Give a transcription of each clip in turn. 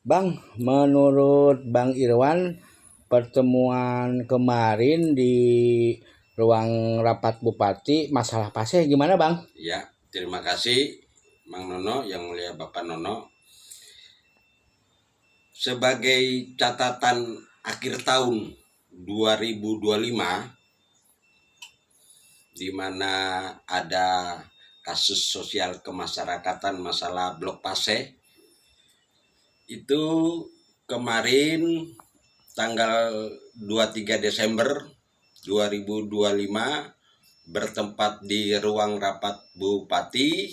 Bang, menurut Bang Irwan, pertemuan kemarin di ruang rapat Bupati masalah pasir gimana Bang? Ya, terima kasih Mang Nono, yang mulia Bapak Nono. Sebagai catatan akhir tahun 2025, di mana ada kasus sosial kemasyarakatan masalah Blok Pase, itu kemarin tanggal 23 Desember 2025 bertempat di ruang rapat Bupati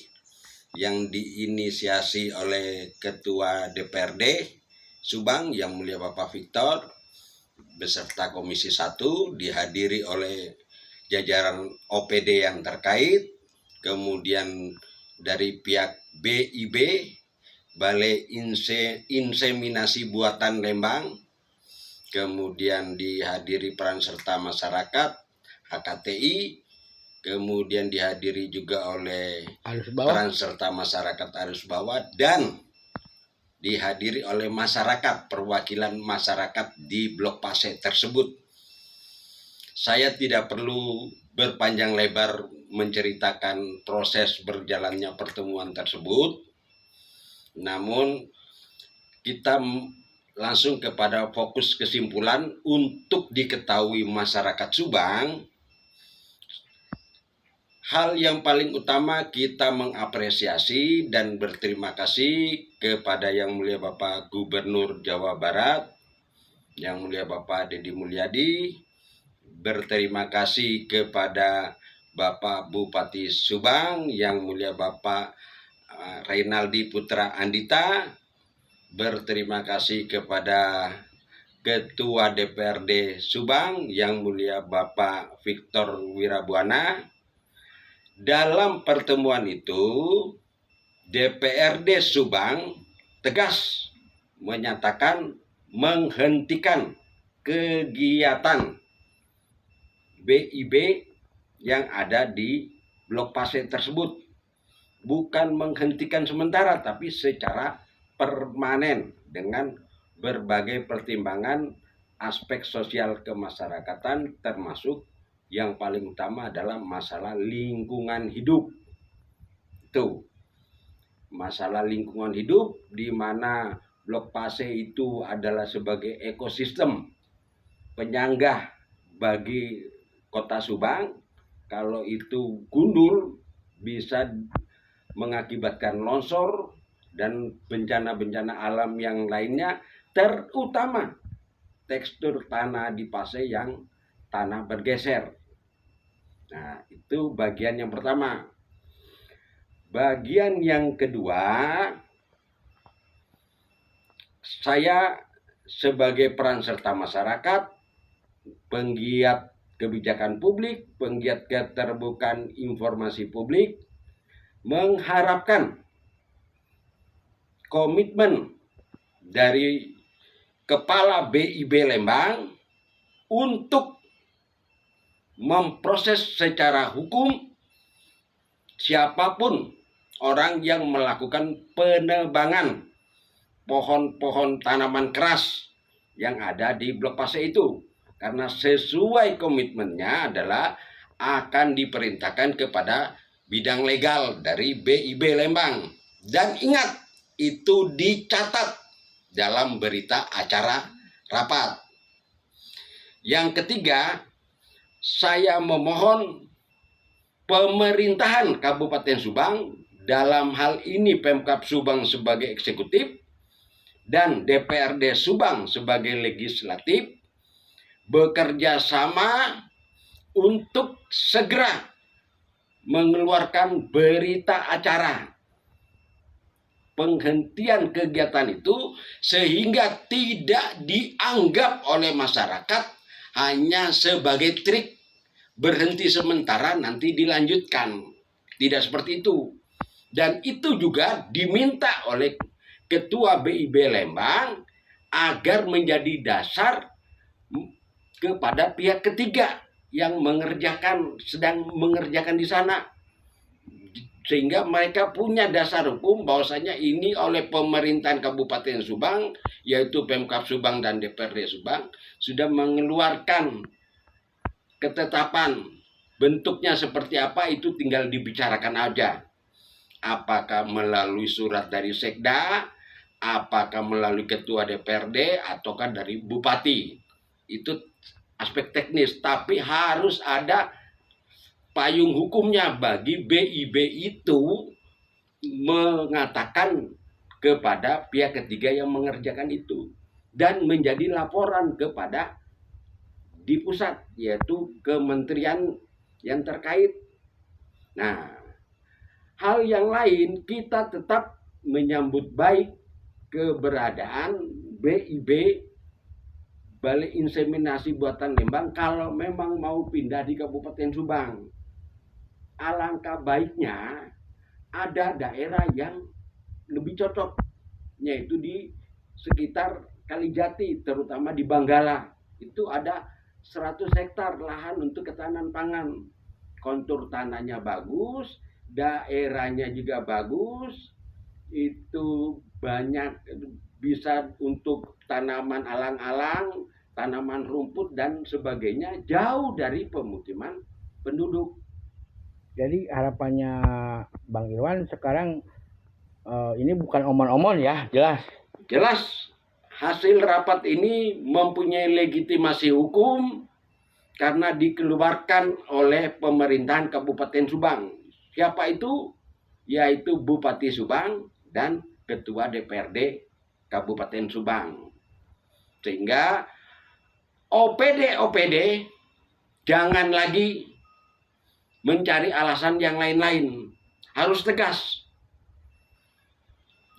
yang diinisiasi oleh Ketua DPRD Subang yang mulia Bapak Victor beserta Komisi 1, dihadiri oleh jajaran OPD yang terkait, kemudian dari pihak BIB, Balai Inseminasi Buatan Lembang, kemudian dihadiri peran serta masyarakat HKTI, kemudian dihadiri juga oleh peran serta masyarakat arus bawah, dan dihadiri oleh masyarakat, perwakilan masyarakat di Blok Pase tersebut. Saya tidak perlu berpanjang lebar menceritakan proses berjalannya pertemuan tersebut, namun kita langsung kepada fokus kesimpulan untuk diketahui masyarakat Subang. Hal yang paling utama, kita mengapresiasi dan berterima kasih kepada Yang Mulia Bapak Gubernur Jawa Barat, Yang Mulia Bapak Deddy Mulyadi, berterima kasih kepada Bapak Bupati Subang, Yang Mulia Bapak Reynaldi Putra Andita, berterima kasih kepada Ketua DPRD Subang, Yang Mulia Bapak Victor Wirabuana. Dalam pertemuan itu, DPRD Subang tegas menyatakan menghentikan kegiatan BIB yang ada di Blok Pase tersebut. Bukan menghentikan sementara, tapi secara permanen dengan berbagai pertimbangan aspek sosial kemasyarakatan, termasuk yang paling utama adalah masalah lingkungan hidup. Itu masalah lingkungan hidup, di mana Blok Pase itu adalah sebagai ekosistem penyangga bagi Kota Subang. Kalau itu gundul, bisa mengakibatkan longsor dan bencana-bencana alam yang lainnya, terutama tekstur tanah di Pase yang tanah bergeser. Nah, itu bagian yang pertama. Bagian yang kedua, saya sebagai peran serta masyarakat, penggiat kebijakan publik, penggiat keterbukaan informasi publik, mengharapkan komitmen dari Kepala BIB Lembang untuk memproses secara hukum siapapun orang yang melakukan penebangan pohon-pohon tanaman keras yang ada di Blok Pase itu. Karena sesuai komitmennya adalah akan diperintahkan kepada bidang legal dari BIB Lembang. Dan ingat, itu dicatat dalam berita acara rapat. Yang ketiga, saya memohon pemerintahan Kabupaten Subang, dalam hal ini Pemkab Subang sebagai eksekutif dan DPRD Subang sebagai legislatif, bekerja sama untuk segera mengeluarkan berita acara penghentian kegiatan itu, sehingga tidak dianggap oleh masyarakat hanya sebagai trik berhenti sementara nanti dilanjutkan. Tidak seperti itu. Dan itu juga diminta oleh Ketua BIB Lembang agar menjadi dasar kepada pihak ketiga yang sedang mengerjakan di sana. Sehingga mereka punya dasar hukum bahwasanya ini oleh pemerintahan Kabupaten Subang, yaitu Pemkab Subang dan DPRD Subang, sudah mengeluarkan ketetapan. Bentuknya seperti apa itu tinggal dibicarakan aja. Apakah melalui surat dari Sekda, apakah melalui ketua DPRD, ataukah dari bupati. Itu aspek teknis, tapi harus ada payung hukumnya bagi BIB itu mengatakan kepada pihak ketiga yang mengerjakan itu dan menjadi laporan kepada di pusat, yaitu kementerian yang terkait. Nah, hal yang lain kita tetap menyambut baik keberadaan BIB, Balai Inseminasi Buatan Lembang, kalau memang mau pindah di Kabupaten Subang. Alangkah baiknya ada daerah yang lebih cocok, yaitu di sekitar Kalijati, terutama di Banggala. Itu ada 100 hektar lahan untuk ketahanan pangan. Kontur tanahnya bagus, daerahnya juga bagus, itu banyak bisa untuk tanaman alang-alang, tanaman rumput dan sebagainya, jauh dari pemukiman penduduk. Jadi harapannya Bang Irwan sekarang ini bukan omon-omon ya, jelas. Jelas hasil rapat ini mempunyai legitimasi hukum karena dikeluarkan oleh pemerintahan Kabupaten Subang. Siapa itu? Yaitu Bupati Subang dan Ketua DPRD Kabupaten Subang. Sehingga OPD jangan lagi mencari alasan yang lain-lain. Harus tegas.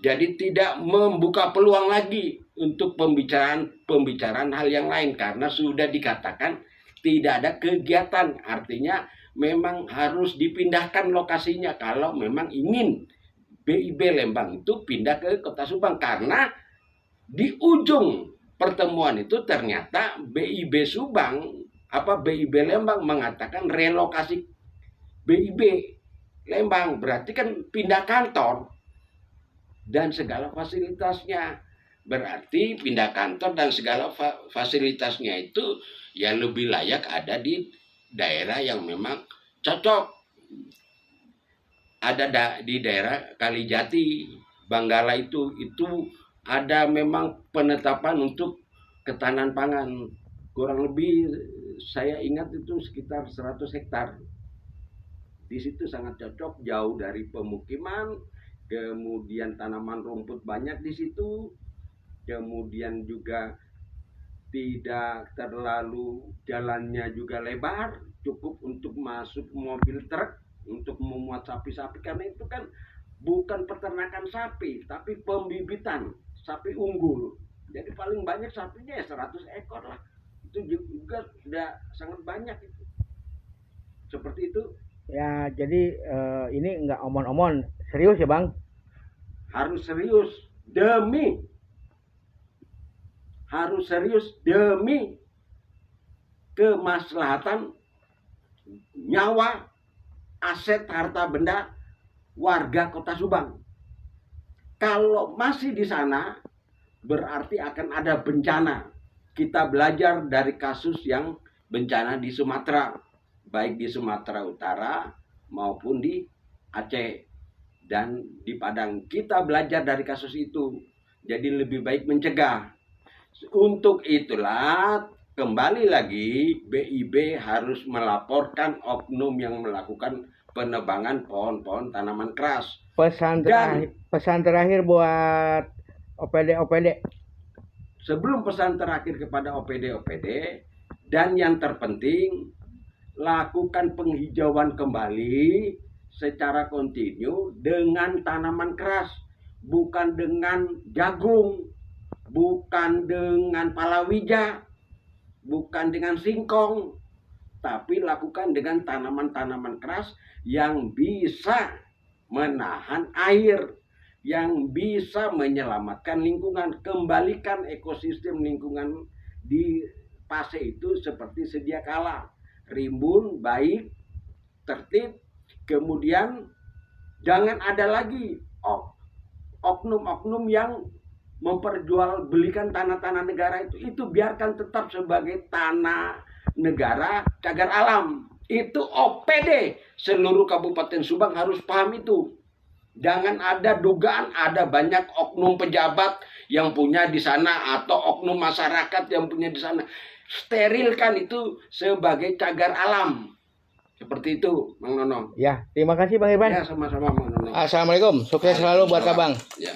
Jadi tidak membuka peluang lagi untuk pembicaraan hal yang lain karena sudah dikatakan tidak ada kegiatan. Artinya memang harus dipindahkan lokasinya kalau memang ingin BIB Lembang itu pindah ke Kota Subang, karena di ujung pertemuan itu ternyata BIB Lembang mengatakan relokasi BIB Lembang, berarti kan pindah kantor dan segala fasilitasnya. Berarti pindah kantor dan segala fasilitasnya itu ya lebih layak ada di daerah yang memang cocok. Ada di daerah Kalijati, Banggala itu ada memang penetapan untuk ketahanan pangan. Kurang lebih saya ingat itu sekitar 100 hektar. Di situ sangat cocok, jauh dari pemukiman, kemudian tanaman rumput banyak di situ, kemudian juga tidak terlalu jalannya juga lebar, cukup untuk masuk mobil truk untuk memuat sapi-sapi, karena itu kan bukan peternakan sapi tapi pembibitan sapi unggul. Jadi paling banyak sapinya ya 100 ekor lah. Itu juga sudah sangat banyak itu. Seperti itu. Ya, jadi ini nggak omon-omon, serius ya Bang? Harus serius demi kemaslahatan nyawa, aset, harta benda warga Kota Subang. Kalau masih di sana berarti akan ada bencana. Kita belajar dari kasus yang bencana di Sumatera, baik di Sumatera Utara maupun di Aceh dan di Padang. Kita belajar dari kasus itu. Jadi lebih baik mencegah. Untuk itulah kembali lagi BIB harus melaporkan oknum yang melakukan penebangan pohon-pohon tanaman keras. Pesan terakhir buat OPD. Sebelum pesan terakhir kepada OPD dan yang terpenting, lakukan penghijauan kembali secara kontinu dengan tanaman keras, bukan dengan jagung, bukan dengan palawija, bukan dengan singkong, tapi lakukan dengan tanaman-tanaman keras yang bisa menahan air, yang bisa menyelamatkan lingkungan. Kembalikan ekosistem lingkungan di Pase itu seperti sedia kala, rimbun, baik, tertib, kemudian Jangan ada lagi oknum-oknum yang memperjualbelikan tanah-tanah negara itu biarkan tetap sebagai tanah negara cagar alam. Itu OPD. Seluruh Kabupaten Subang harus paham itu. Jangan ada dugaan ada banyak oknum pejabat yang punya di sana atau oknum masyarakat yang punya di sana. Sterilkan itu sebagai cagar alam. Seperti itu, Mang Nono. Ya, terima kasih Bang Irfan. Ya, sama-sama, Mang Nono. Assalamualaikum. Sukses selalu buat Abang. Ya.